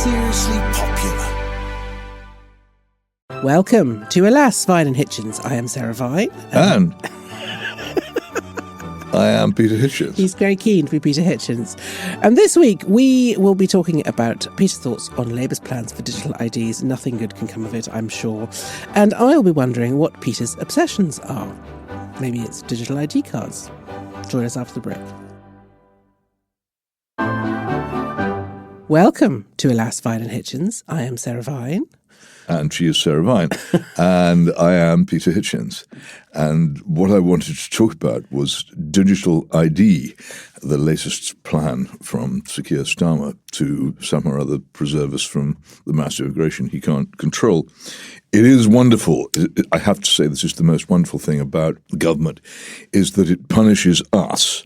seriously popular. Welcome to Alas, Vine and Hitchens. I am Sarah Vine. And I am Peter Hitchens. He's very keen to be Peter Hitchens. And this week we will be talking about Peter's thoughts on Labour's plans for digital IDs. Nothing good can come of it, I'm sure. And I'll be wondering what Peter's obsessions are. Maybe it's digital ID cards. Join us after the break. Welcome to Alas, Vine and Hitchens. I am Sarah Vine. And she is Sarah Vine. And I am Peter Hitchens. And what I wanted to talk about was digital ID, the latest plan from Sir Keir Starmer to somehow or other preserve us from the massive aggression he can't control. It is wonderful. I have to say this is the most wonderful thing about the government, is that it punishes us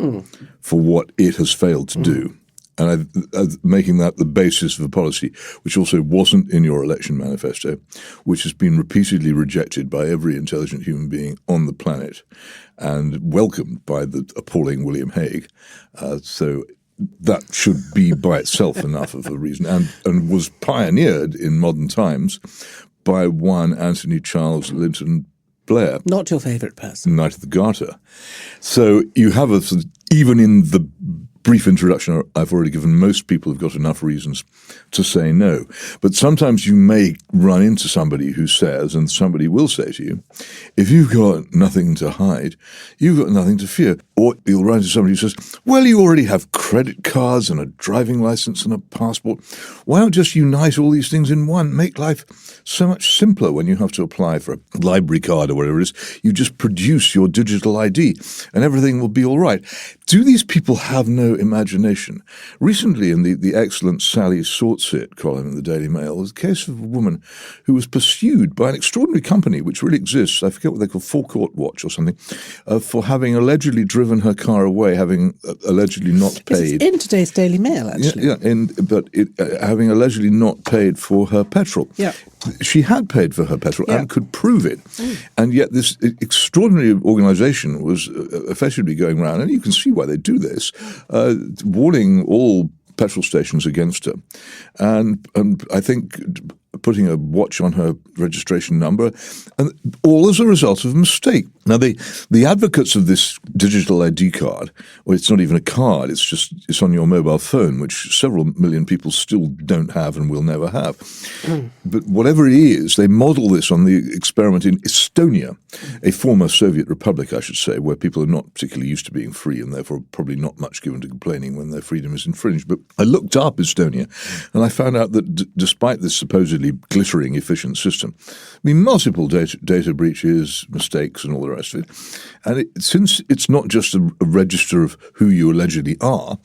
for what it has failed to do. And making that the basis of a policy, which also wasn't in your election manifesto, which has been repeatedly rejected by every intelligent human being on the planet and welcomed by the appalling William Hague. So that should be by itself enough of a reason, and was pioneered in modern times by one Anthony Charles Lytton Blair. Not your favourite person. Knight of the Garter. So you have even in the brief introduction I've already given, most people have got enough reasons to say no. But sometimes you may run into somebody who says, and somebody will say to you, if you've got nothing to hide, you've got nothing to fear. Or you'll run into somebody who says, well, you already have credit cards and a driving license and a passport. Why not just unite all these things in one? Make life so much simpler when you have to apply for a library card or whatever it is. You just produce your digital ID and everything will be all right. Do these people have no imagination? Recently, in the excellent Sally Sortsit column in the Daily Mail, was a case of a woman who was pursued by an extraordinary company, which really exists, I forget what they call, Forecourt Watch or something, for having allegedly driven her car away, having allegedly not paid. It's in today's Daily Mail, actually. Having allegedly not paid for her petrol. Yeah. She had paid for her petrol and could prove it. And yet this extraordinary organisation was effectively going around, and you can see why they do this, warning all petrol stations against her. And I think putting a watch on her registration number, and all as a result of a mistake. Now, the advocates of this digital ID card, well, it's not even a card, it's on your mobile phone, which several million people still don't have and will never have. But whatever it is, they model this on the experiment in Estonia, a former Soviet republic, I should say, where people are not particularly used to being free and therefore probably not much given to complaining when their freedom is infringed. But I looked up Estonia and I found out that despite this supposedly glittering efficient system, multiple data breaches, mistakes and all the rest of it. And since it's not just a register of who you allegedly are,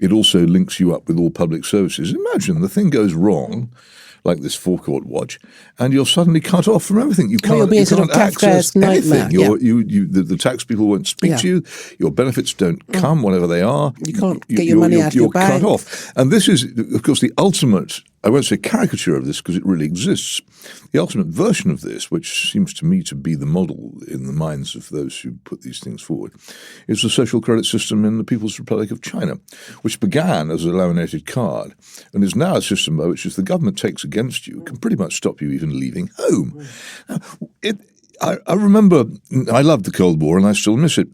it also links you up with all public services. Imagine the thing goes wrong, like this Forecourt Watch, and you're suddenly cut off from everything. You can't, you can't access anything. The tax people won't speak to you. Your benefits don't come, whatever they are. You can't get your money out of your bank. You're cut off. And this is, of course, the ultimate, I won't say caricature of this because it really exists, the ultimate version of this, which seems to me to be the model in the minds of those who put these things forward, is the social credit system in the People's Republic of China, which began as a laminated card and is now a system by which if the government takes against you, it can pretty much stop you even leaving home. Now, I remember, I loved the Cold War and I still miss it.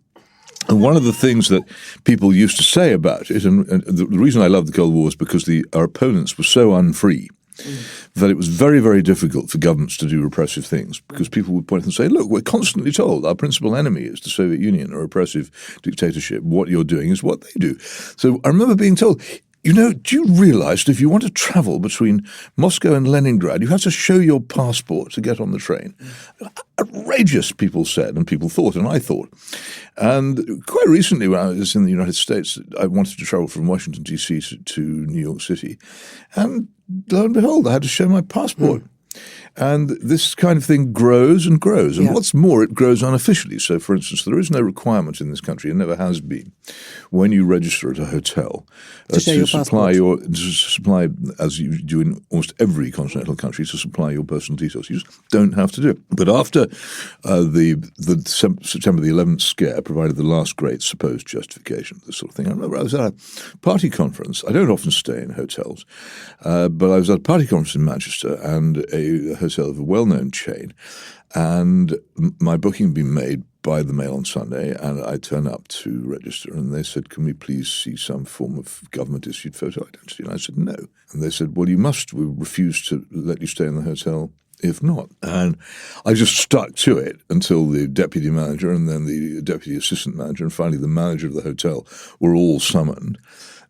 And one of the things that people used to say about it, and the reason I loved the Cold War was because our opponents were so unfree that it was very, very difficult for governments to do repressive things because people would point and say, look, we're constantly told our principal enemy is the Soviet Union, a repressive dictatorship. What you're doing is what they do. So I remember being told, do you realize that if you want to travel between Moscow and Leningrad, you have to show your passport to get on the train? Outrageous, people said, and people thought, and I thought. And quite recently, when I was in the United States, I wanted to travel from Washington, D.C. to New York City. And lo and behold, I had to show my passport. And this kind of thing grows and grows. And what's more, it grows unofficially. So, for instance, there is no requirement in this country, and never has been, when you register at a hotel, to supply, as you do in almost every continental country, to supply your personal details. You just don't have to do it. But after the September the 11th scare provided the last great supposed justification for this sort of thing, I remember I was at a party conference. I don't often stay in hotels, but I was at a party conference in Manchester, and a hotel of a well-known chain, and my booking had been made by the mail on Sunday, and I turn up to register, and they said, "Can we please see some form of government-issued photo identity?" And I said, "No." And they said, "Well, you must. We refuse to let you stay in the hotel if not." And I just stuck to it until the deputy manager and then the deputy assistant manager and finally the manager of the hotel were all summoned.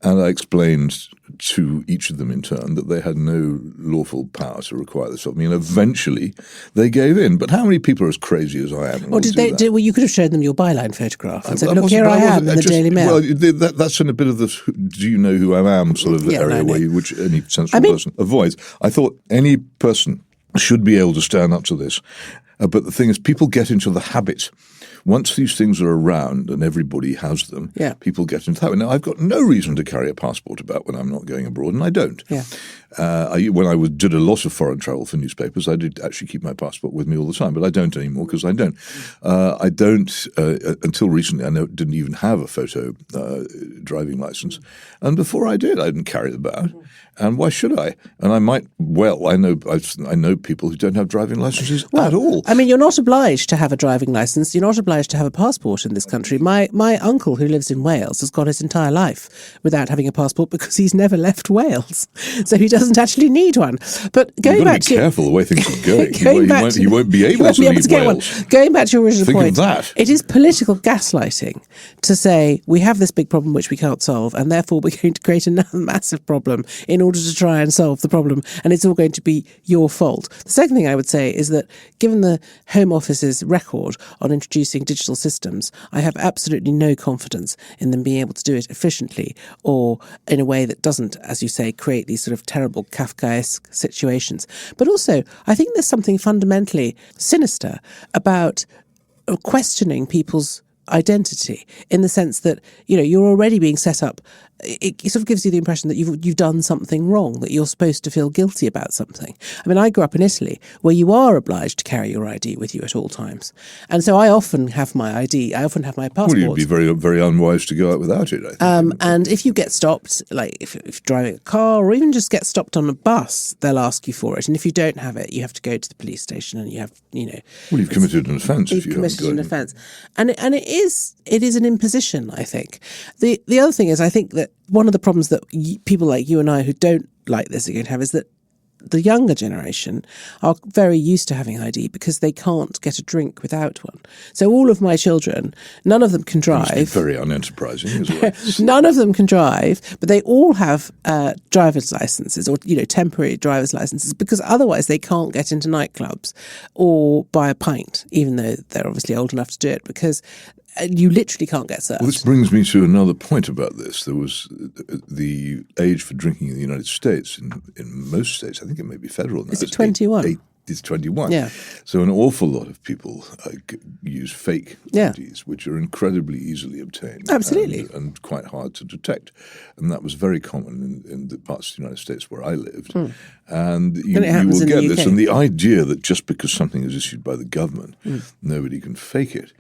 And I explained to each of them in turn that they had no lawful power to require this of me. And eventually they gave in. But how many people are as crazy as I am? Or did they? Well, you could have shown them your byline photograph and said, "Look, here I am in the Daily Mail." Well, that's in a bit of the "do you know who I am" sort of area which any sensible person avoids. I thought any person should be able to stand up to this. But the thing is, people get into the habit. Once these things are around and everybody has them, people get into that. Now, I've got no reason to carry a passport about when I'm not going abroad, and I don't. When I did a lot of foreign travel for newspapers, I did actually keep my passport with me all the time, but I don't anymore because I don't. Until recently, I didn't even have a photo driving license. And before I didn't carry them about. And why should I? And I might. Well, I know people who don't have driving licenses at all. I mean, you're not obliged to have a driving license. You're not obliged to have a passport in this country. My uncle, who lives in Wales, has got his entire life without having a passport because he's never left Wales, so he doesn't actually need one. But going back to, be careful the way things are going. He won't be able to leave Wales. Going back to your original point, think of that. It is political gaslighting to say we have this big problem which we can't solve, and therefore we're going to create another massive problem in order to try and solve the problem, and it's all going to be your fault. The second thing I would say is that given the Home Office's record on introducing digital systems, I have absolutely no confidence in them being able to do it efficiently or in a way that doesn't, as you say, create these sort of terrible Kafkaesque situations. But also, I think there's something fundamentally sinister about questioning people's identity in the sense that, you're already being set up. It sort of gives you the impression that you've done something wrong, that you're supposed to feel guilty about something. I mean, I grew up in Italy where you are obliged to carry your ID with you at all times. And so I often have my ID, I often have my passport. Well, you'd be very, very unwise to go out without it, I think. And if you get stopped, like if you're driving a car or even just get stopped on a bus, they'll ask you for it. And if you don't have it, you have to go to the police station and you have, Well, you've committed an offence if you haven't got it. Offence. And it is an imposition, I think. The other thing is, I think that one of the problems that people like you and I who don't like this are going to have is that the younger generation are very used to having ID because they can't get a drink without one. So all of my children, none of them can drive. It's very unenterprising as well. None of them can drive, but they all have driver's licenses or, temporary driver's licenses because otherwise they can't get into nightclubs or buy a pint, even though they're obviously old enough to do it because you literally can't get served. Well, this brings me to another point about this. There was the age for drinking in the United States, in most states, I think it may be federal now. Is it 21? It's 21. Yeah. So an awful lot of people use fake IDs, which are incredibly easily obtained. Absolutely. And quite hard to detect. And that was very common in the parts of the United States where I lived. And you will get this. And the idea that just because something is issued by the government, nobody can fake it.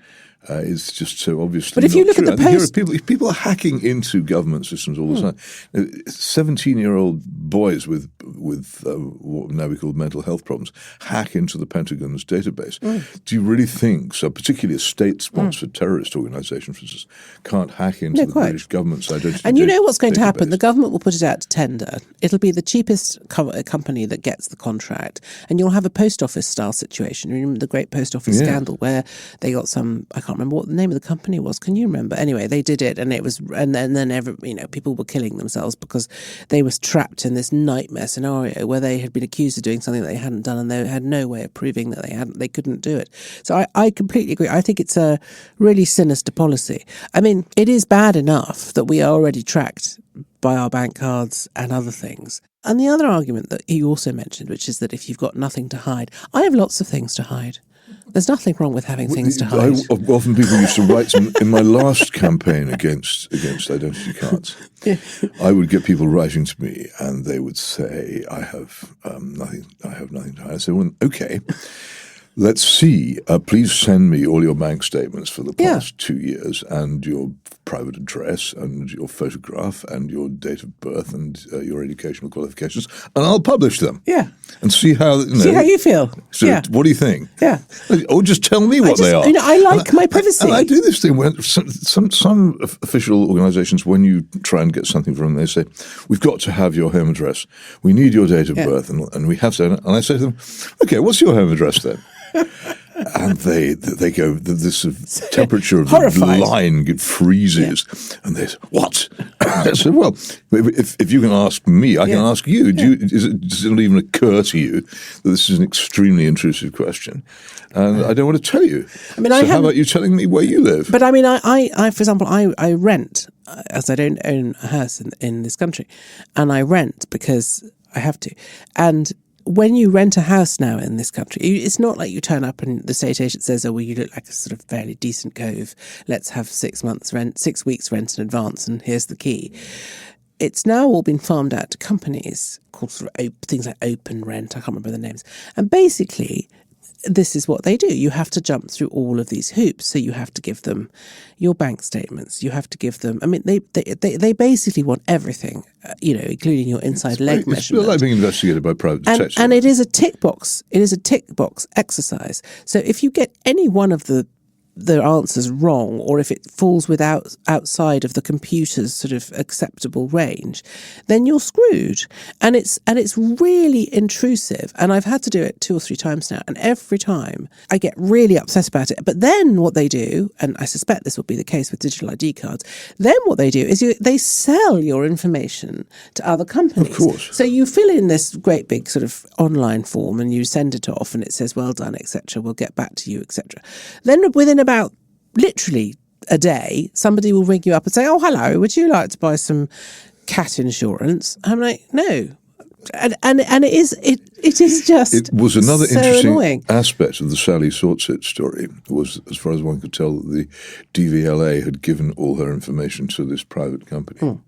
Is just so obviously. But if you look at the post, people are hacking into government systems all the time. 17-year-old boys with what now we call mental health problems hack into the Pentagon's database. Do you really think so? Particularly a state-sponsored terrorist organisation, for instance, can't hack into the British government's identity. And you know what's going to happen? The government will put it out to tender. It'll be the cheapest company that gets the contract, and you'll have a post office style situation. You remember the great post office scandal where they got some. I can't remember what the name of the company was. Can you remember? Anyway, they did it, and it was, and then people were killing themselves because they were trapped in this nightmare scenario where they had been accused of doing something that they hadn't done, and they had no way of proving that they couldn't do it. So I completely agree. I think it's a really sinister policy. I mean, it is bad enough that we are already tracked by our bank cards and other things. And the other argument that you also mentioned, which is that if you've got nothing to hide, I have lots of things to hide. There's nothing wrong with having things to hide. Often people used to write in my last campaign against identity cards. I would get people writing to me, and they would say, "I have nothing. I have nothing to hide." I said, "Well, okay. Let's see. Please send me all your bank statements for the past 2 years and your private address and your photograph and your date of birth and your educational qualifications, and I'll publish them. Yeah. And see how you feel. So what do you think? Yeah. Or just tell me what they are. I like my privacy. And I do this thing where some official organisations, when you try and get something from them, they say, "We've got to have your home address. We need your date of birth," and we have to. And I say to them, "Okay, what's your home address then?" And they go, this temperature of horrified. The line freezes, and they say, "What?" I said, "Well, if you can ask me, I can ask you. Does it not even occur to you that this is an extremely intrusive question? And I don't want to tell you. I mean, how about you telling me where you live?" But I mean, I for example, I rent, as I don't own a house in this country, and I rent because I have to, and when you rent a house now in this country, it's not like you turn up and the estate agent says, "Oh, well, you look like a sort of fairly decent Gove. Let's have 6 weeks rent in advance, and here's the key." It's now all been farmed out to companies called sort of things like Open Rent. I can't remember the names. And basically, this is what they do. You have to jump through all of these hoops. So you have to give them your bank statements. You have to give them. I mean, they basically want everything, including your inside leg measurement. It's a bit like being investigated by private detectives. And it is a tick box. It is a tick box exercise. So if you get any one of the answers wrong, or if it falls outside of the computer's sort of acceptable range, then you're screwed. And it's really intrusive. And I've had to do it 2 or 3 times now, and every time I get really upset about it. But then what they do, and I suspect this will be the case with digital ID cards, then what they do is they sell your information to other companies. Of course. So you fill in this great big sort of online form and you send it off, and it says, "Well done, etc. We'll get back to you, etc." Then within about literally a day, somebody will ring you up and say, "Oh, hello, would you like to buy some cat insurance?" I'm like, "No." And it is just it was another so interesting annoying aspect of the Sally Sortsit story was, as far as one could tell, that the DVLA had given all her information to this private company.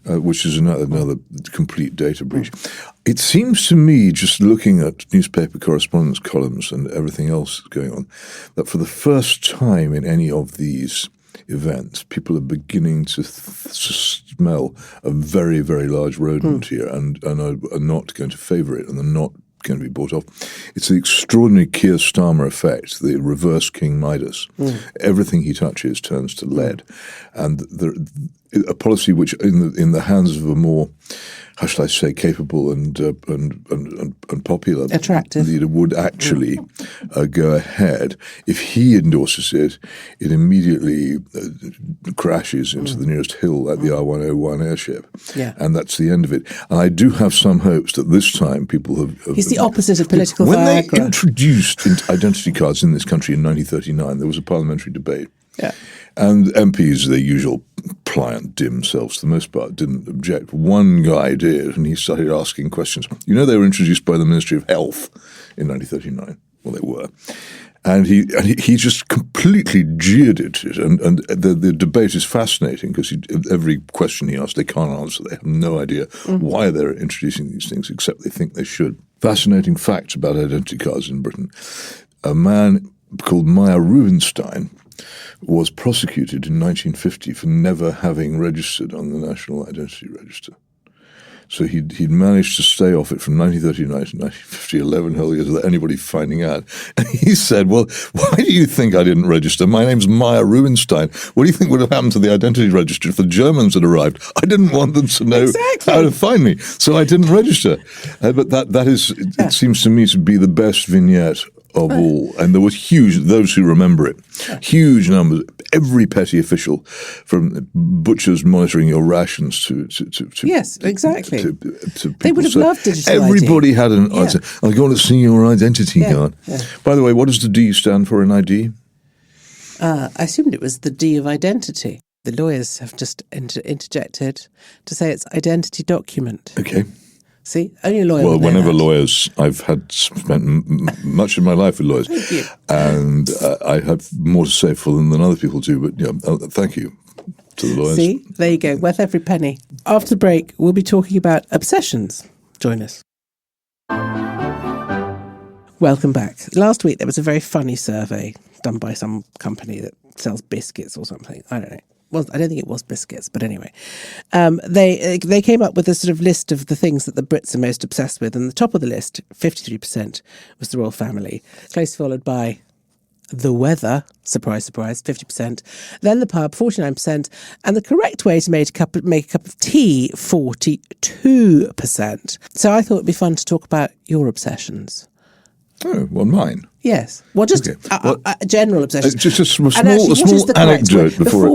Which is another complete data breach. It seems to me, just looking at newspaper correspondence columns and everything else going on, that for the first time in any of these events, people are beginning to smell a very, very large rodent here and are not going to favour it, and they're not going to be bought off. It's the extraordinary Keir Starmer effect, the reverse King Midas. Everything he touches turns to lead. And a policy which, in the hands of a more, how shall I say, capable and popular attractive leader, would actually go ahead. If he endorses it, it immediately crashes into the nearest hill, like the R101 airship. Yeah. And that's the end of it. And I do have some hopes that this time people have... He's the opposite of political When Viagra. they introduced identity cards in this country in 1939, there was a parliamentary debate. Yeah. And MPs, their usual pliant, dim selves, for the most part, didn't object. One guy did, and he started asking questions. They were introduced by the Ministry of Health in 1939. Well, they were. And he just completely jeered at it. And the debate is fascinating because every question he asked, they can't answer. They have no idea why they're introducing these things, except they think they should. Fascinating facts about identity cards in Britain. A man called Meyer Rubenstein was prosecuted in 1950 for never having registered on the National Identity Register. So he'd managed to stay off it from 1939 to 1950, 11 whole years without anybody finding out. And he said, "Well, why do you think I didn't register? My name's Meyer Rubenstein. What do you think would have happened to the identity register if the Germans had arrived? I didn't want them to know how to find me, so I didn't register." But that is, it seems to me to be the best vignette of all. And there was those who remember it, huge numbers, every petty official, from butchers monitoring your rations to yes, exactly. to they would have loved digital Everybody had an answer. I want to see your identity card. Yeah. By the way, what does the D stand for in ID? I assumed it was the D of identity. The lawyers have just interjected to say it's identity document. Okay. See, only a lawyer. Well, would know whenever that. lawyers, I've had spent much of my life with lawyers, Thank you. and I have more to say for them than other people do. But thank you to the lawyers. See, there you go, worth every penny. After the break, we'll be talking about obsessions. Join us. Welcome back. Last week there was a very funny survey done by some company that sells biscuits or something. I don't know. Well, I don't think it was biscuits, but anyway. They came up with a sort of list of the things that the Brits are most obsessed with, and the top of the list, 53%, was the royal family, closely followed by the weather, surprise, surprise, 50%, then the pub, 49%, and the correct way to make a cup of tea, 42%. So I thought it'd be fun to talk about your obsessions. Oh, well, mine. Yes. Well, just Okay. a general obsession. Just a small the correct anecdote word? Before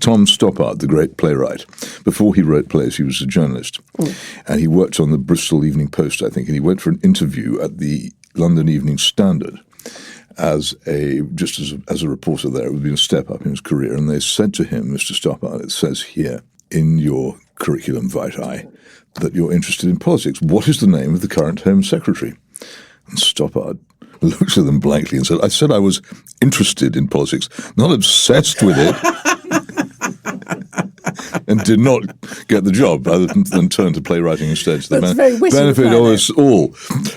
Tom Stoppard, the great playwright. Before he wrote plays, he was a journalist, and he worked on the Bristol Evening Post, I think, and he went for an interview at the London Evening Standard as a reporter there. It would be a step up in his career, and they said to him, Mr. Stoppard, it says here in your curriculum vitae that you're interested in politics. What is the name of the current Home Secretary? And Stoppard looked at them blankly and said, I said I was interested in politics, not obsessed with it. And did not get the job other than turn to playwriting instead. So That's very witty, benefit of us all.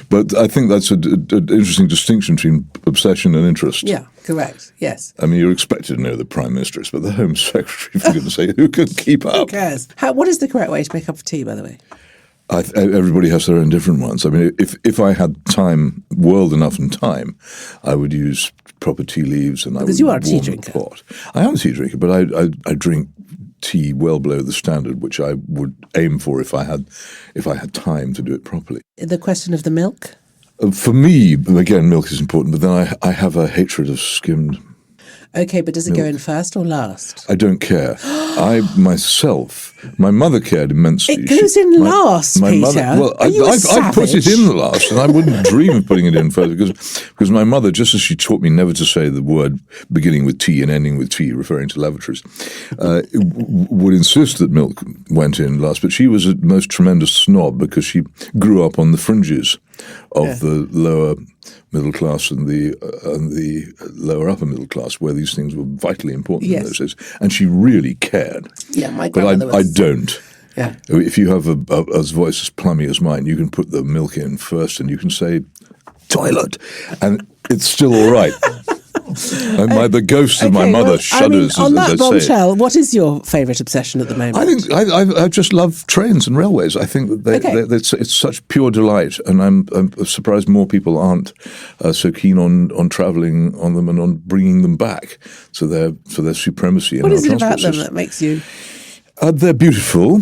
But I think that's an interesting distinction between obsession and interest. Yeah, correct. Yes. I mean, you're expected to know the Prime Minister, but the Home Secretary, for goodness sake, who can keep up? Who cares? What is the correct way to make a cup of tea, by the way? Everybody has their own different ones. I mean, if I had time, world enough and time, I would use proper tea leaves and Because I would you are a tea warm drinker. the pot. I am a tea drinker, but I drink tea well below the standard, which I would aim for if I had time to do it properly. The question of the milk? For me, again, milk is important, but then I have a hatred of skimmed. Okay, but does it go in first or last? I don't care. My mother cared immensely. It goes in last, Peter. Are you a I put it savage? in last, and I wouldn't dream of putting it in first because my mother, just as she taught me never to say the word beginning with T and ending with T, referring to lavatories, would insist that milk went in last. But she was a most tremendous snob because she grew up on the fringes of the lower middle class and the lower upper middle class, where these things were vitally important in those days, and she really cared. Yeah, my grandmother But I don't. Yeah. If you have a voice as plummy as mine, you can put the milk in first, and you can say toilet, and it's still all right. And the ghost of my mother shudders on as that I say it. bombshell, what is your favourite obsession at the moment? I think I just love trains and railways. I think that it's such pure delight, and I'm surprised more people aren't so keen on travelling on them and on bringing them back for their supremacy. What in is our it about transport them system. that makes you... They're beautiful.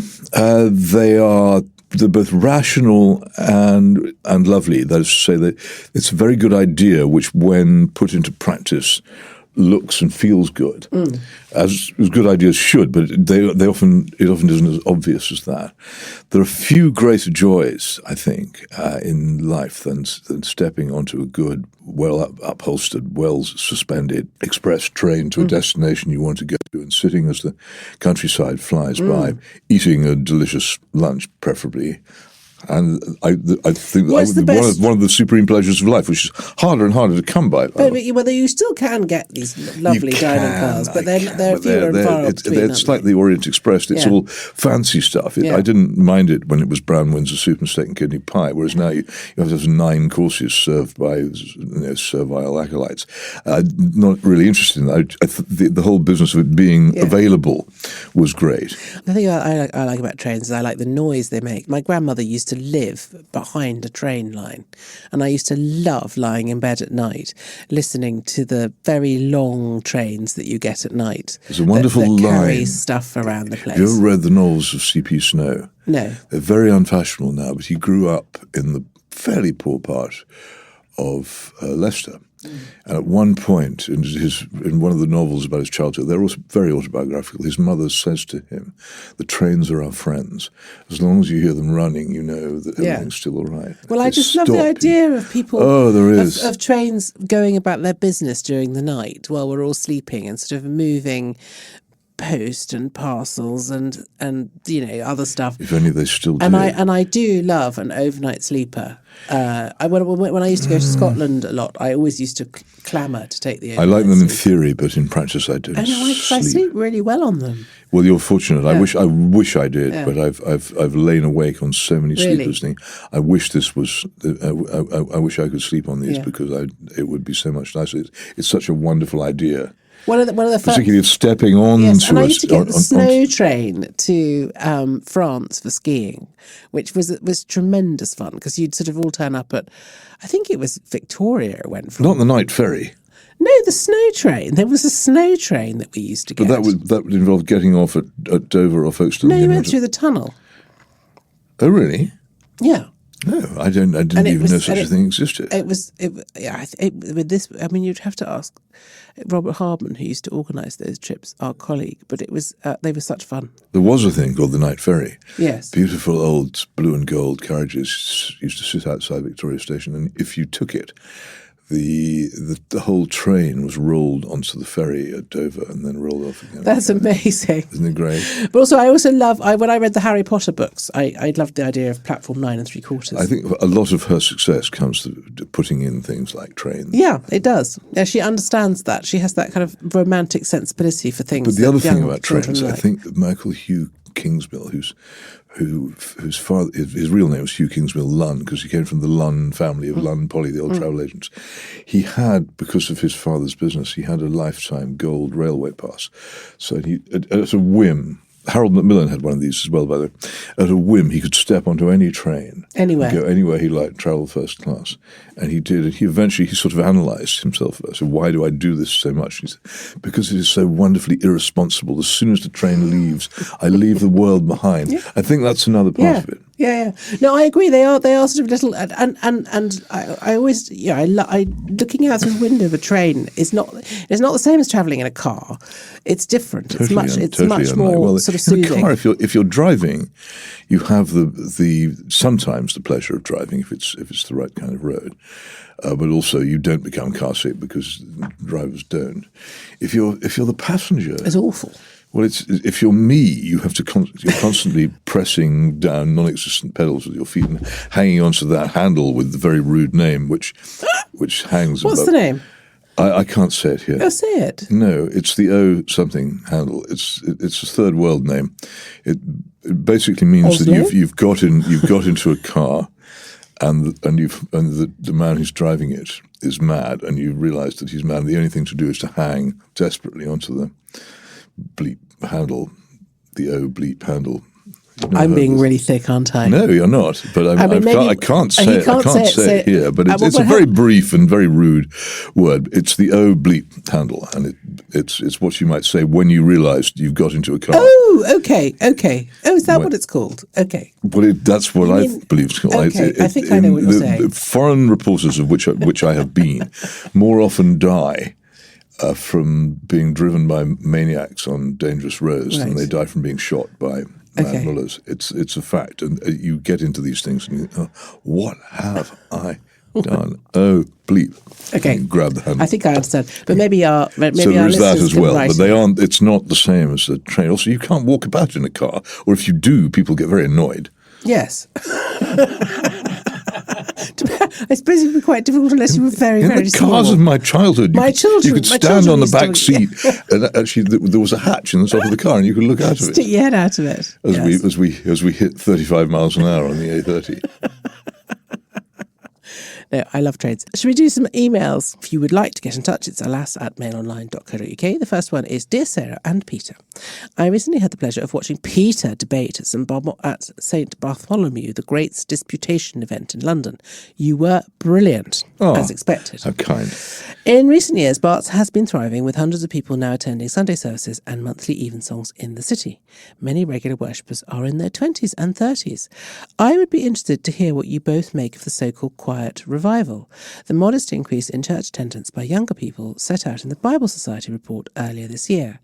They're both rational and lovely. That is to say that it's a very good idea, which when put into practice looks and feels good, as good ideas should, but it often isn't as obvious as that. There are few greater joys, I think, in life than stepping onto a good, well upholstered, well suspended express train to a destination you want to go to, and sitting as the countryside flies by, eating a delicious lunch, preferably. And I think that one of the supreme pleasures of life, which is harder and harder to come by. But you still can get these lovely dining cars, but they're fewer and far between. It's like the Orient Express. It's all fancy stuff. I didn't mind it when it was brown Windsor soup and steak and kidney pie, whereas now you have to have 9 courses served by servile acolytes. Not really interested in that. The whole business of it being available was great. The thing I like about trains is I like the noise they make. My grandmother used to live behind a train line, and I used to love lying in bed at night listening to the very long trains that you get at night. There's a wonderful that line. carries stuff around the place. Have you ever read the novels of C.P. Snow? No. They're very unfashionable now, but he grew up in the fairly poor part of Leicester. And at one point in one of the novels about his childhood, they're also very autobiographical. His mother says to him, "The trains are our friends. As long as you hear them running, you know that everything's still all right." Well, I just love the idea of people. Oh, there is of trains going about their business during the night while we're all sleeping and sort of moving post and parcels and other stuff. If only they still do. And I do love an overnight sleeper. When I used to go to Scotland a lot, I always used to clamour to take the overnight I like them in sleeper. theory, but in practice I don't. I sleep really well on them. Well, you're fortunate. Yeah. I wish I did, Yeah. but I've lain awake on so many sleepers. I wish this was. I wish I could sleep on these because it would be so much nicer. It's such a wonderful idea. One of the particularly of stepping on. Yes, and I used to get the snow train to France for skiing, which was tremendous fun because you'd sort of all turn up at, I think it was Victoria. It went from not the night ferry. No, the snow train. There was a snow train that we used to get. But that would involve getting off at Dover or Folkestone. No, you went through the tunnel. Oh, really? Yeah. No, I didn't even know such a thing existed. With this, I mean, you'd have to ask Robert Hardman, who used to organise those trips, our colleague. But it was they were such fun. There was a thing called the night ferry. Yes, beautiful old blue and gold carriages used to sit outside Victoria Station, and if you took it, the whole train was rolled onto the ferry at Dover and then rolled off again. That's amazing. Isn't it great? But also, I also love, when I read the Harry Potter books, I loved the idea of platform 9 3/4. I think a lot of her success comes to putting in things like trains. Yeah, it does. Yeah, she understands that. She has that kind of romantic sensibility for things. But the other thing about trains, I think that Michael Hugh Kingsmill, whose father, his real name was Hugh Kingsmill Lunn, because he came from the Lunn family of Lunn Polly, the old travel agents. He had, because of his father's business, he had a lifetime gold railway pass. So he, at a whim, Harold Macmillan had one of these as well, by the way. At a whim, he could step onto any train. Anywhere. Go anywhere he liked, travel first class. And he did. And he eventually sort of analysed himself. So why do I do this so much? He said, because it is so wonderfully irresponsible. As soon as the train leaves, I leave the world behind. Yeah. I think that's another part of it. Yeah. No, I agree. They are sort of little, and I always, looking out through the window of a train is not the same as travelling in a car. It's different. Totally it's much more sort of soothing. In a car, if you're driving, you have the sometimes the pleasure of driving if it's the right kind of road. But also you don't become car sick because drivers don't. If you're the passenger, it's awful. Well, if you're me, you have to you're constantly pressing down non-existent pedals with your feet and hanging onto that handle with the very rude name, which hangs. What's the name? I can't say it here. Oh, say it. No, it's the O something handle. It's a third world name. It basically means Oslo? that you've got into a car, and the man who's driving it is mad, and you realise that he's mad. The only thing to do is to hang desperately onto the bleep handle, the O bleep handle. I'm being really thick, aren't I? No, you're not. But I can't say it here. But it's a very brief and very rude word. It's the O bleep handle, and it's what you might say when you realise you've got into a car. Oh, okay. Oh, is that what it's called? Okay. Well, that's what I believe it's called. Okay, I think I know what you're saying. Foreign reporters of which I have been more often die from being driven by maniacs on dangerous roads than they die from being shot by mad mullahs. It's a fact. And you get into these things and you think, what have I done? Oh, bleep. Okay. And grab the handle. I think I understand. But maybe our so there is that as well. But they aren't. It's not the same as a train. Also, you can't walk about in a car. Or if you do, people get very annoyed. Yes. I suppose it would be quite difficult unless you were very, very small. In the cars of my childhood, you could stand on the back seat, and actually there was a hatch in the top of the car, and you could look out of it. Stick your head out of it. As we hit 35 miles an hour on the A30. No, I love trains. Should we do some emails? If you would like to get in touch, it's alas@mailonline.co.uk. The first one is, Dear Sarah and Peter, I recently had the pleasure of watching Peter debate at St. Bartholomew, the Great's Disputation event in London. You were brilliant, as expected. How kind. In recent years, Barts has been thriving, with hundreds of people now attending Sunday services and monthly evensongs in the city. Many regular worshippers are in their 20s and 30s. I would be interested to hear what you both make of the so-called quiet revival, the modest increase in church attendance by younger people set out in the Bible Society report earlier this year.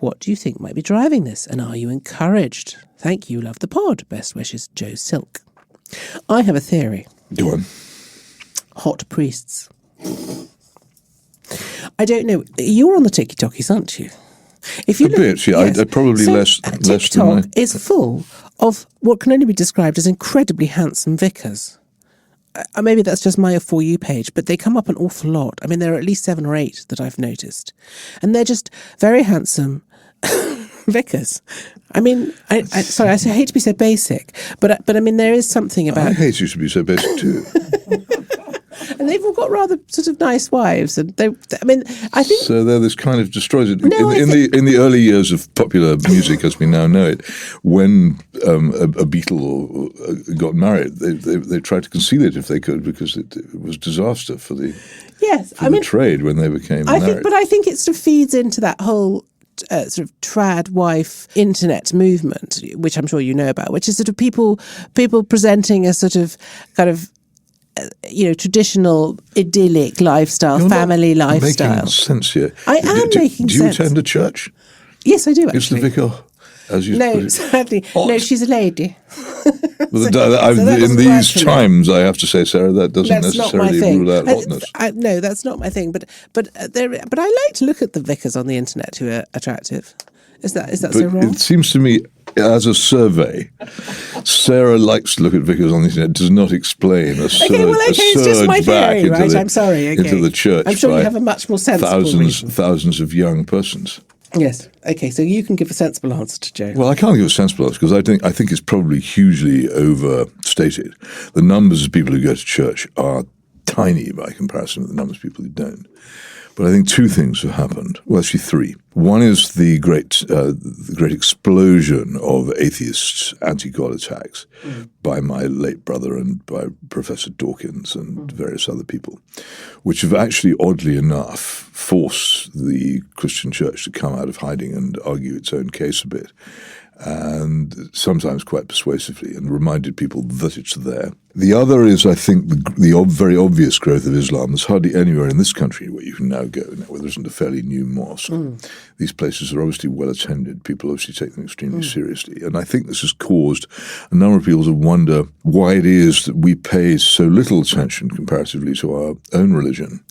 What do you think might be driving this, and are you encouraged? Thank you, love the pod. Best wishes, Joe Silk. I have a theory. Go on. Hot priests. I don't know. You're on the TikTokies, aren't you? If you A bit, yeah. yes. Probably So, less TikTok than is full of what can only be described as incredibly handsome vicars. Maybe that's just my For You page, but they come up an awful lot. I mean, there are at least 7 or 8 that I've noticed. And they're just very handsome vicars. I mean, sorry, I hate to be so basic, but I mean, there is something about... I hate you to be so basic too. And they've all got rather sort of nice wives, and I mean, I think so. There, this kind of destroys it. No, in the early years of popular music, as we now know it, when a Beatle got married, they tried to conceal it if they could, because it was disaster for the trade when they became married. I think it sort of feeds into that whole sort of trad wife internet movement, which I'm sure you know about, which is sort of people presenting a sort of kind of traditional idyllic lifestyle, family lifestyle. Making sense here. I am making sense. Do you attend a church? Yes, I do. Actually, is the vicar? As you no, sadly, no. She's a lady. In these times, I have to say, Sarah, that doesn't necessarily rule out hotness. No, that's not my thing. But I like to look at the vicars on the internet who are attractive. Is that so wrong? It seems to me, as a survey, Sarah likes to look at vicars on the internet. Does not explain a surge, it's just my theory, right? I'm sorry. Okay. Into the church. I'm sure you have a much more sensible reason. Thousands of young persons. Yes. Okay. So you can give a sensible answer to Joe. Well, I can't give a sensible answer because I think it's probably hugely overstated. The numbers of people who go to church are tiny by comparison with the numbers of people who don't. But I think 2 things have happened. Well, actually 3. One is the great explosion of atheist anti-God attacks by my late brother and by Professor Dawkins and various other people, which have actually, oddly enough, forced the Christian church to come out of hiding and argue its own case a bit, and sometimes quite persuasively, and reminded people that it's there. The other is, I think, the very obvious growth of Islam. There's hardly anywhere in this country where you can now go, where there isn't a fairly new mosque. These places are obviously well attended. People obviously take them extremely seriously. And I think this has caused a number of people to wonder why it is that we pay so little attention comparatively to our own religion,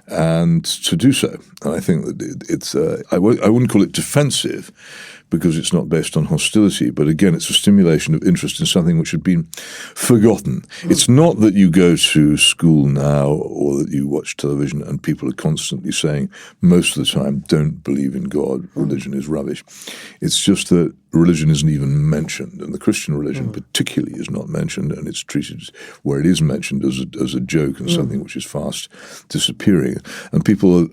and to do so. And I think that it's, I wouldn't call it defensive, because it's not based on hostility, but again, it's a stimulation of interest in something which had been forgotten. It's not that you go to school now or that you watch television and people are constantly saying, most of the time, don't believe in God, religion is rubbish. It's just that religion isn't even mentioned, and the Christian religion particularly is not mentioned, and it's treated where it is mentioned as a joke and something which is fast disappearing. And people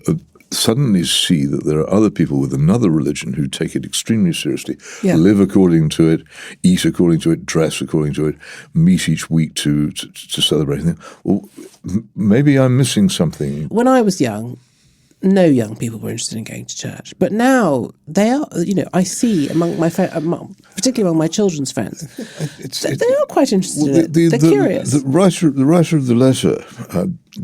suddenly see that there are other people with another religion who take it extremely seriously, live according to it, eat according to it, dress according to it, meet each week to celebrate. Well, maybe I'm missing something. When I was young, no young people were interested in going to church, but now they are. I see among my particularly among my children's friends, they are quite interested in it. They're curious. The writer of the letter,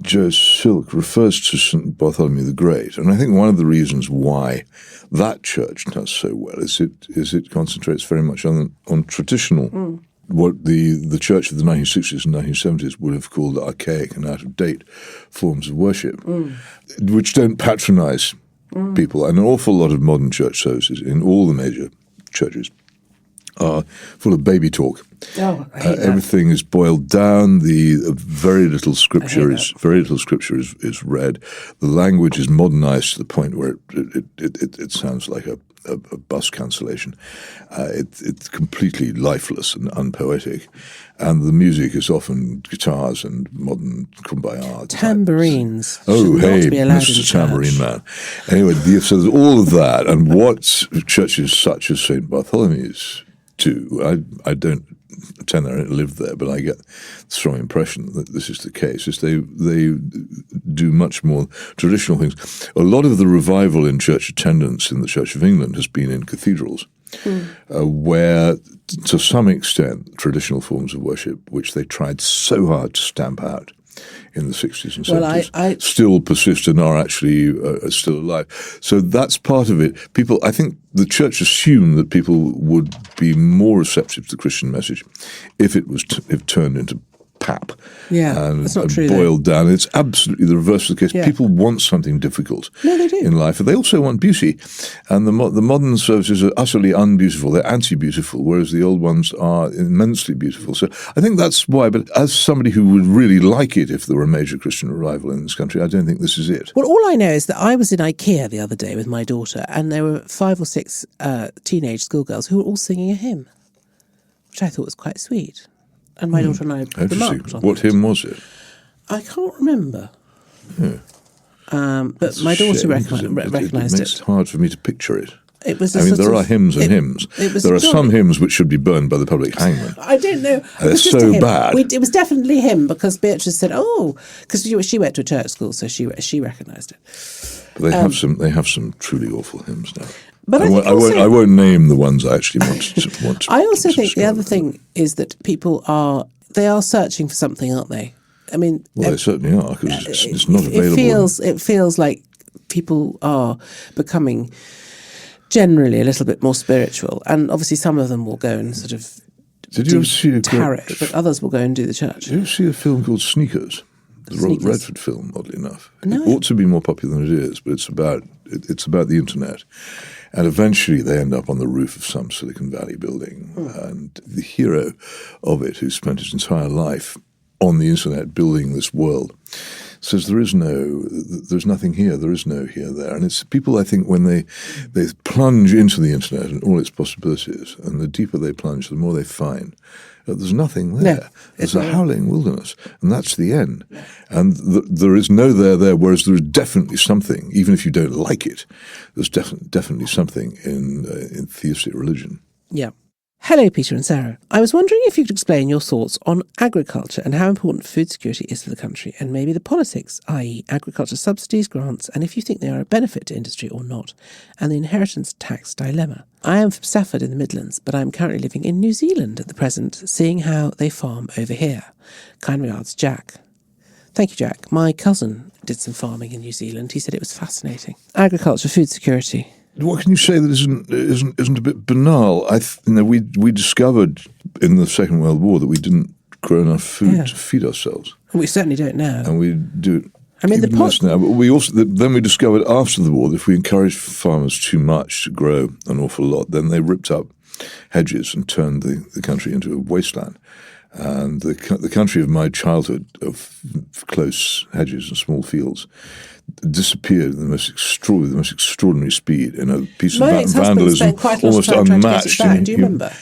Joe Silk, refers to St. Bartholomew the Great, and I think one of the reasons why that church does so well is it concentrates very much on traditional. What the church of the 1960s and 1970s would have called archaic and out-of-date forms of worship, which don't patronize people. And an awful lot of modern church services in all the major churches are full of baby talk. Everything is boiled down. Very little scripture is read. The language is modernized to the point where it sounds like a bus cancellation. It's completely lifeless and unpoetic, and the music is often guitars and modern kumbaya. Tambourines. Oh, hey, Mr. Tambourine Man. Anyway, so there's all of that, and what churches such as St. Bartholomew's do, I don't attend there, I don't live there, but I get the strong impression that this is the case, is they do much more traditional things. A lot of the revival in church attendance in the Church of England has been in cathedrals, where, to some extent, traditional forms of worship, which they tried so hard to stamp out in the 60s and 70s, still persist and are actually still alive. So that's part of it. I think the church assumed that people would be more receptive to the Christian message if it was turned into pap. Yeah, and that's not true, boiled down. It's absolutely the reverse of the case. Yeah. People want something difficult they do. in life, but they also want beauty. And the modern services are utterly unbeautiful. They're anti-beautiful, whereas the old ones are immensely beautiful. So I think that's why. But as somebody who would really like it if there were a major Christian revival in this country, I don't think this is it. Well, all I know is that I was in IKEA the other day with my daughter, and there were 5 or 6 teenage schoolgirls who were all singing a hymn, which I thought was quite sweet. And my daughter and I remarked on What that. hymn was it? I can't remember. Yeah. But That's my a daughter shame, recognised it makes it hard for me to picture it. It was. There are hymns and hymns. There are some hymns which should be burned by the public hangman. I don't know. They're so bad. It was definitely him because Beatrice said, "Oh," because she went to a church school, so she recognised it. But they have some truly awful hymns now. But I won't name the ones I actually want to. I also think the other thing is that people are searching for something, aren't they? I mean, well, they certainly are because it's not available. It feels like people are becoming generally a little bit more spiritual, and obviously some of them will go and sort of tarot, but others will go and do the church. Did you see a film called Sneakers? The Robert Redford film, oddly enough. No. It ought to be more popular than it is, but it's about the internet. And eventually they end up on the roof of some Silicon Valley building. And the hero of it, who spent his entire life on the internet building this world, says there's nothing here, there is no here there. And it's people, I think, when they plunge into the internet and all its possibilities, and the deeper they plunge, the more they find that there's nothing there. No, there's a howling wilderness, and that's the end. And there is no there, whereas there is definitely something, even if you don't like it, there's definitely something in theistic religion. Yeah. Hello, Peter and Sarah. I was wondering if you could explain your thoughts on agriculture and how important food security is for the country, and maybe the politics, i.e. agriculture subsidies, grants, and if you think they are a benefit to industry or not, and the inheritance tax dilemma. I am from Stafford in the Midlands, but I am currently living in New Zealand at the present, seeing how they farm over here. Kind regards, Jack. Thank you, Jack. My cousin did some farming in New Zealand. He said it was fascinating. Agriculture, food security. What can you say that isn't a bit banal? We discovered in the Second World War that we didn't grow enough food to feed ourselves. We certainly don't now. And we do it. I mean, even less now. But then we discovered after the war that if we encouraged farmers too much to grow an awful lot, then they ripped up hedges and turned the country into a wasteland. And the country of my childhood, of close hedges and small fields, disappeared at the most extraordinary speed in a piece of vandalism almost unmatched. Do you remember?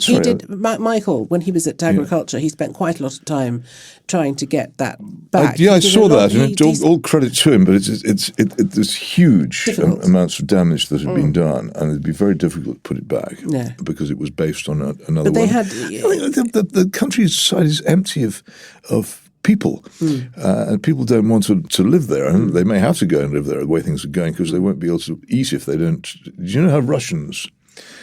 He did. Michael, when he was at agriculture, he spent quite a lot of time trying to get that back. I saw that, and all credit to him. But there's huge amounts of damage that had been done, and it'd be very difficult to put it back because it was based on another. But they had the countryside is empty of people, and people don't want to live there, and they may have to go and live there the way things are going because they won't be able to eat if they don't. Do you know how Russians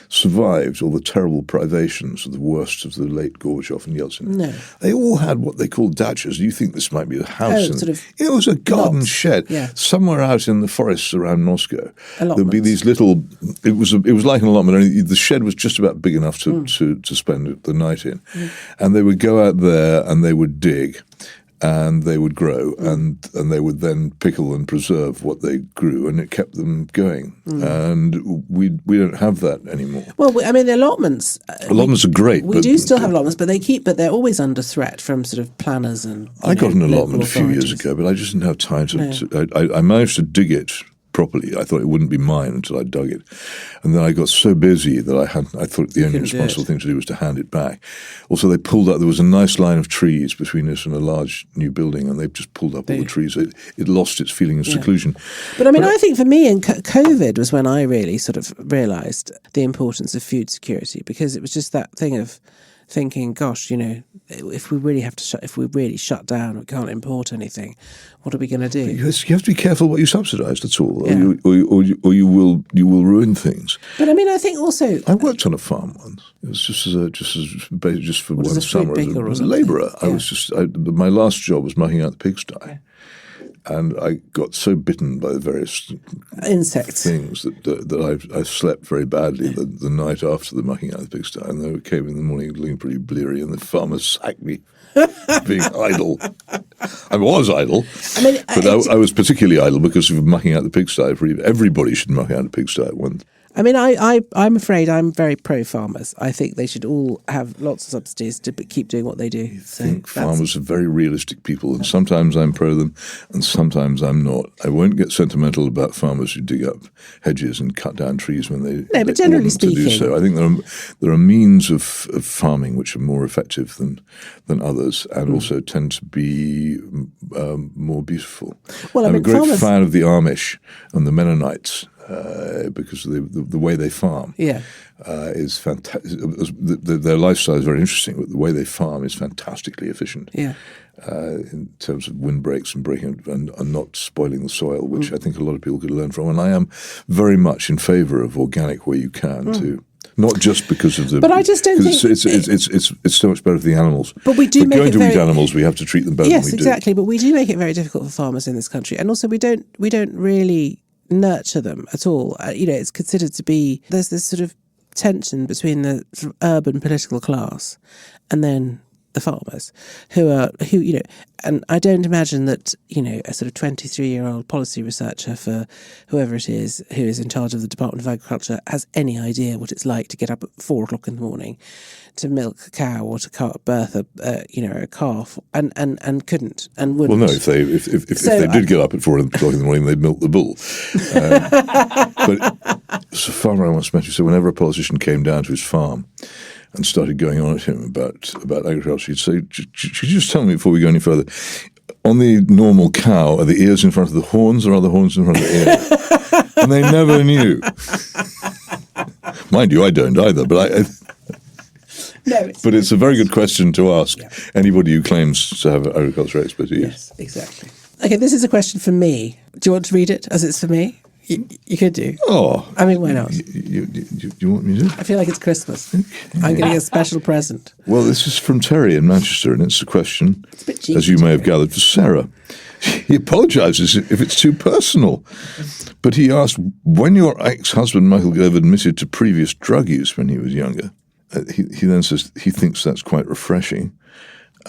survived all the terrible privations of the worst of the late Gorbachev and Yeltsin? No. They all had what they called dachas. You think this might be a house? It was a garden shed somewhere out in the forests around Moscow. There'd be these little. It was like an allotment. Only the shed was just about big enough to spend the night in, and they would go out there and they would dig. And they would grow, and they would then pickle and preserve what they grew, and it kept them going. And we don't have that anymore. Well, I mean, the allotments. Allotments are great. We do still have allotments, but they're always under threat from sort of planners and. I got an allotment a few years ago, but I just didn't have time to. I managed to dig it properly. I thought it wouldn't be mine until I dug it. And then I got so busy that I thought the only responsible thing to do was to hand it back. Also, they pulled up, there was a nice line of trees between us and a large new building, and they just pulled up all the trees. It lost its feeling of seclusion. But I mean, I think for me, and COVID was when I really sort of realised the importance of food security, because it was just that thing of thinking, gosh, if we really shut down, we can't import anything, what are we going to do? You have to be careful what you subsidise. That's all, or you will ruin things. But I mean, I think also I worked on a farm once. It was just for one summer as a labourer. My last job was mucking out the pigsty. And I got so bitten by the various insects things that I slept very badly the night after the mucking out of the pigsty. And I came in the morning looking pretty bleary, and the farmer sacked me being idle. I was idle, but I was particularly idle because of mucking out the pigsty. Everybody should muck out a pigsty at once. I mean, I'm afraid I'm very pro-farmers. I think they should all have lots of subsidies to keep doing what they do. I think farmers are very realistic people, and sometimes I'm pro them and sometimes I'm not. I won't get sentimental about farmers who dig up hedges and cut down trees when they but generally speaking, to do so. I think there are means of farming which are more effective than others, and also tend to be more beautiful. Well, I'm a great fan of the Amish and the Mennonites. Because the way they farm is fantastic. Their lifestyle is very interesting, but the way they farm is fantastically efficient. In terms of windbreaks and breaking and not spoiling the soil, which I think a lot of people could learn from. And I am very much in favour of organic where you can too. Not just because of the, but I just don't think it's so much better for the animals. But we do make going it to very, eat animals, we have to treat them better. Yes, than we exactly. do. But we do make it very difficult for farmers in this country, and also we don't really nurture them at all. It's considered to be, there's this sort of tension between the sort of urban political class and then the farmers who and I don't imagine that a sort of 23-year-old policy researcher for whoever it is who is in charge of the Department of Agriculture has any idea what it's like to get up at 4 o'clock in the morning to milk a cow or to birth a calf and couldn't and wouldn't. Well, no, if they did get up at 4 o'clock in the morning, they'd milk the bull. But it's a farmer I once met who said whenever a politician came down to his farm and started going on at him about agriculture, he'd say, "Could you just tell me before we go any further, on the normal cow, are the ears in front of the horns or are the horns in front of the ears?" And they never knew. Mind you, I don't either, but but it's a very good question to ask anybody who claims to have agricultural expertise. Yes, exactly. Okay, this is a question for me. Do you want to read it as it's for me? You could do. Oh. I mean, why not? You want me to? I feel like it's Christmas. Okay. I'm getting a special present. Well, this is from Terry in Manchester, and it's a question, cheeky, as you may have gathered, for Sarah. He apologises if it's too personal, but he asked, when your ex-husband Michael Gove admitted to previous drug use when he was younger, he then says he thinks that's quite refreshing.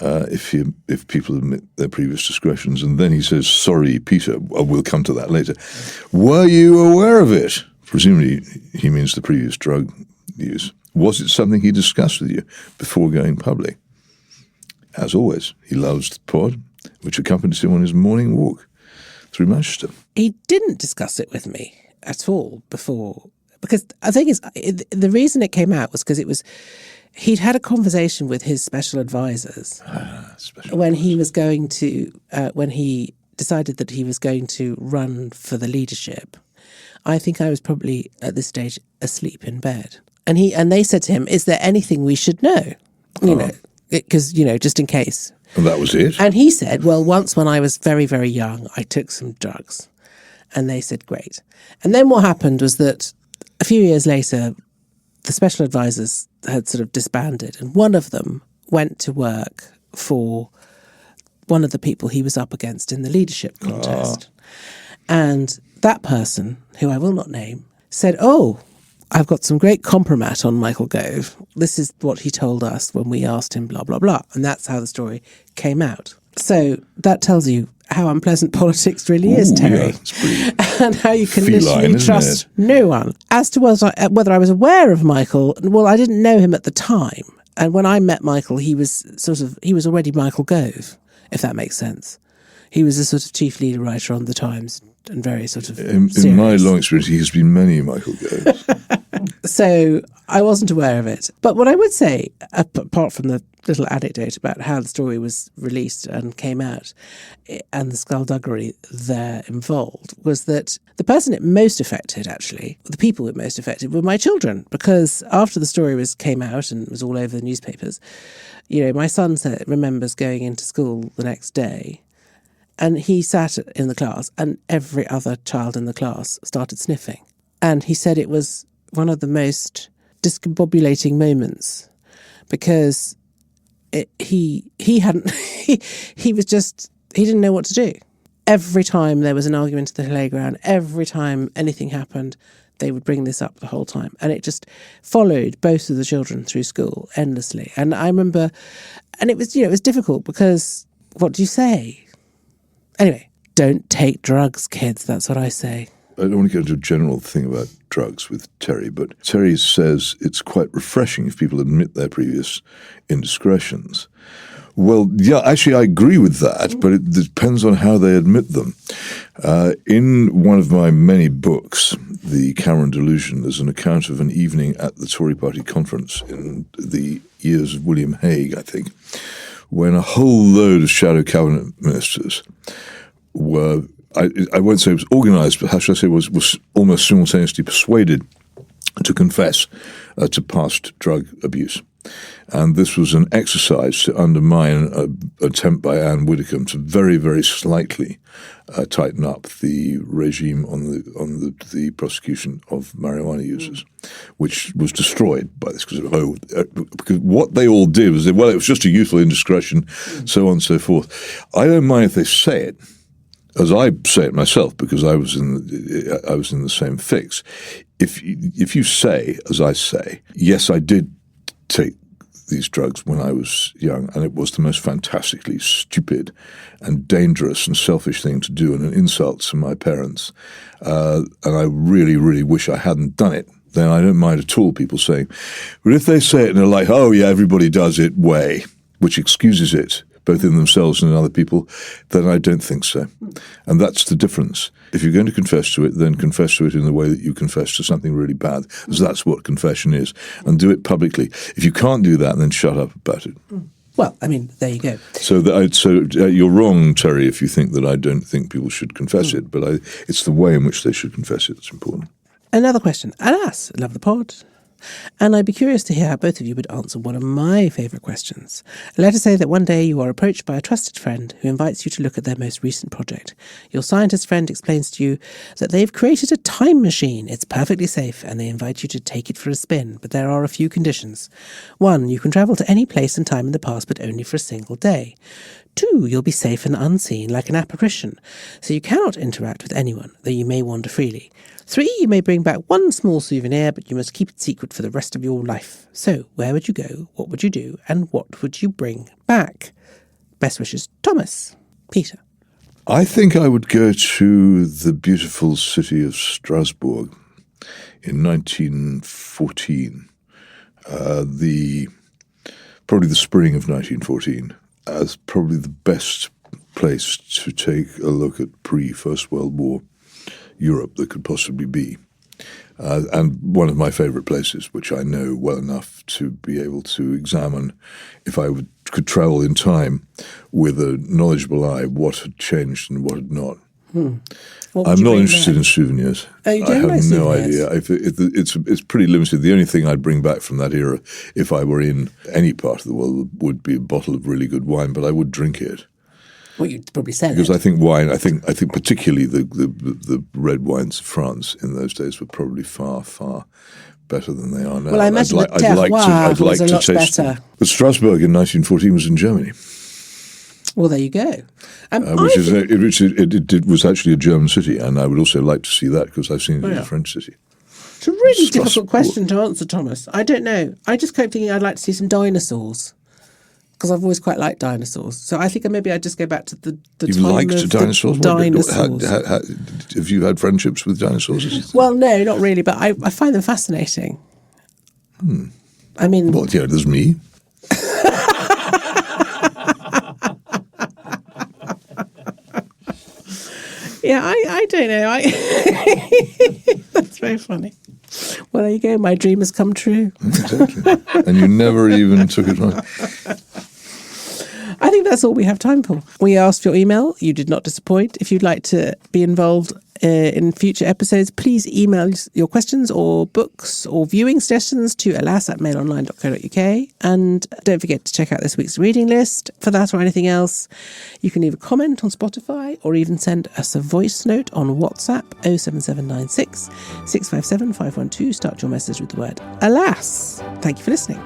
If people admit their previous discretions. And then he says, sorry, Peter, we'll come to that later. Were you aware of it? Presumably he means the previous drug use. Was it something he discussed with you before going public? As always, he loves the pod, which accompanies him on his morning walk through Manchester. He didn't discuss it with me at all before, because I think the reason it came out was because he'd had a conversation with his special advisors when he was going to, when he decided that he was going to run for the leadership. I think I was probably at this stage asleep in bed, and they said to him, "Is there anything we should know?" Because just in case. And that was it. And he said, "Well, once when I was very, very young, I took some drugs," and they said, "Great." And then what happened was that a few years later, the special advisors had sort of disbanded, and one of them went to work for one of the people he was up against in the leadership contest. And that person, who I will not name, said, "Oh, I've got some great compromat on Michael Gove. This is what he told us when we asked him blah, blah, blah." And that's how the story came out. So that tells you how unpleasant politics really is, Terry, and how you can literally trust no one. As to whether I was aware of Michael, well, I didn't know him at the time. And when I met Michael, he was already Michael Gove, if that makes sense. He was a sort of chief leader writer on the Times and very sort of in my long experience, he has been many Michael Goves. So I wasn't aware of it. But what I would say, apart from the little anecdote about how the story was released and came out and the skullduggery there involved, was that the person it most affected, actually, the people it most affected were my children, because after the story came out and was all over the newspapers, my son remembers going into school the next day, and he sat in the class and every other child in the class started sniffing. And he said it was one of the most discombobulating moments, because he didn't know what to do. every time there was an argument at the playground, every time anything happened, they would bring this up the whole time. And it just followed both of the children through school endlessly. And I remember, and it was, it was difficult because what do you say? Anyway, don't take drugs, kids. That's what I say. I don't want to go into a general thing about drugs with Terry, but Terry says it's quite refreshing if people admit their previous indiscretions. Well, yeah, actually, I agree with that, but it depends on how they admit them. In one of my many books, The Cameron Delusion, there's an account of an evening at the Tory party conference in the years of William Hague, I think, when a whole load of shadow cabinet ministers were, I won't say it was organised, but how should I say, was almost simultaneously persuaded to confess to past drug abuse. And this was an exercise to undermine an attempt by Anne Widdecombe to very, very slightly tighten up the regime on the prosecution of marijuana users, which was destroyed by this because what they all did was, it was just a youthful indiscretion, so on and so forth. I don't mind if they say it, as I say it myself, because I was in the same fix. If you say, as I say, yes, I did take these drugs when I was young, and it was the most fantastically stupid and dangerous and selfish thing to do, and an insult to my parents, and I really, really wish I hadn't done it, then I don't mind at all people saying. But if they say it in a like, oh yeah, everybody does it way, which excuses it, both in themselves and in other people, then I don't think so. And that's the difference. If you're going to confess to it, then confess to it in the way that you confess to something really bad, because that's what confession is, and do it publicly. If you can't do that, then shut up about it. Well, I mean, there you go. So you're wrong, Terry, if you think that I don't think people should confess it, but it's the way in which they should confess it that's important. Another question. Alas, love the pod. And I'd be curious to hear how both of you would answer one of my favourite questions. Let us say that one day you are approached by a trusted friend who invites you to look at their most recent project. Your scientist friend explains to you that they've created a time machine. It's perfectly safe, and they invite you to take it for a spin, but there are a few conditions. 1, you can travel to any place and time in the past, but only for a single day. 2, you'll be safe and unseen, like an apparition, so you cannot interact with anyone, though you may wander freely. 3, you may bring back one small souvenir, but you must keep it secret for the rest of your life. So, where would you go, what would you do, and what would you bring back? Best wishes, Thomas. Peter. I think I would go to the beautiful city of Strasbourg in 1914, probably the spring of 1914, as probably the best place to take a look at pre-First World War Europe that could possibly be. And one of my favourite places, which I know well enough to be able to examine, if I could travel in time with a knowledgeable eye, what had changed and what had not. I'm not interested in souvenirs. Oh, you don't I have like no souvenirs? idea. It's pretty limited. The only thing I'd bring back from that era, if I were in any part of the world, would be a bottle of really good wine, but I would drink it. Well, you'd probably sell because it. I think wine. I think particularly the red wines of France in those days were probably far, far better than they are now. Well, I imagine the terroir was a lot better. But Strasbourg in 1914 was in Germany. Well, there you go. It was actually a German city, and I would also like to see that because I've seen it in a French city. It's a really difficult question to answer, Thomas. I don't know. I just kept thinking I'd like to see some dinosaurs, because I've always quite liked dinosaurs. So I think maybe I'd just go back to the You've time liked of dinosaurs? dinosaurs. Have you had friendships with dinosaurs? Well, no, not really, but I find them fascinating. I mean... Well, yeah, there's me. Yeah, I don't know. That's very funny. Well, there you go. My dream has come true. Exactly. And you never even took it on. I think that's all we have time for. We asked for your email. You did not disappoint. If you'd like to be involved in future episodes, please email your questions or books or viewing suggestions to alas@mailonline.co.uk. And don't forget to check out this week's reading list. For that or anything else, you can leave a comment on Spotify or even send us a voice note on WhatsApp 07796 657 512. Start your message with the word alas. Thank you for listening.